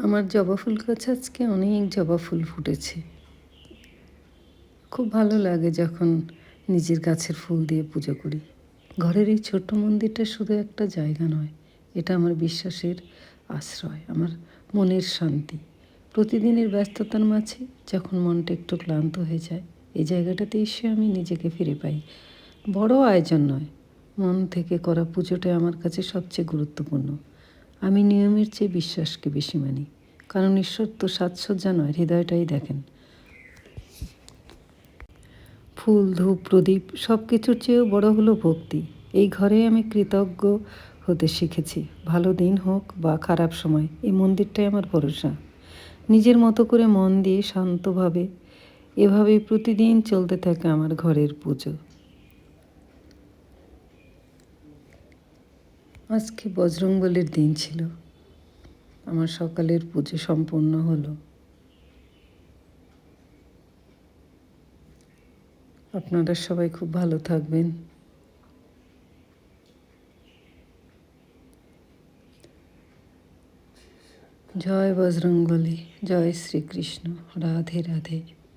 আমার জবা ফুল গাছে আজকে অনেক জবা ফুল ফুটেছে। খুব ভালো লাগে যখন নিজের গাছের ফুল দিয়ে পুজো করি। ঘরের এই ছোট্ট মন্দিরটা শুধু একটা জায়গা নয়, এটা আমার বিশ্বাসের আশ্রয়, আমার মনের শান্তি। প্রতিদিনের ব্যস্ততার মাঝে যখন মনটা একটু ক্লান্ত হয়ে যায়, এই জায়গাটাতে এসে আমি নিজেকে ফিরে পাই। বড় আয়োজন নয়, মন থেকে করা পুজোটাই আমার কাছে সবচেয়ে গুরুত্বপূর্ণ। আমি নিয়মের চেয়ে বিশ্বাসকে বেশি মানি, কারণ ঈশ্বর তো সাজসজ্জা নয়, হৃদয়টাই দেখেন। ফুল, ধূপ, প্রদীপ সব কিছুর চেয়েও বড় হলো ভক্তি। এই ঘরে আমি কৃতজ্ঞ হতে শিখেছি। ভালো দিন হোক বা খারাপ সময়, এই মন্দিরটাই আমার ভরসা। নিজের মতো করে মন দিয়ে শান্তভাবে এভাবেই প্রতিদিন চলতে থাকে আমার ঘরের পুজো। আজকে বজরংবলীর দিন ছিল। আমার সকালের পুজো সম্পূর্ণ হলো। আপনারা সবাই খুব ভালো থাকবেন। জয় বজরংবলী, জয় শ্রীকৃষ্ণ, রাধে রাধে।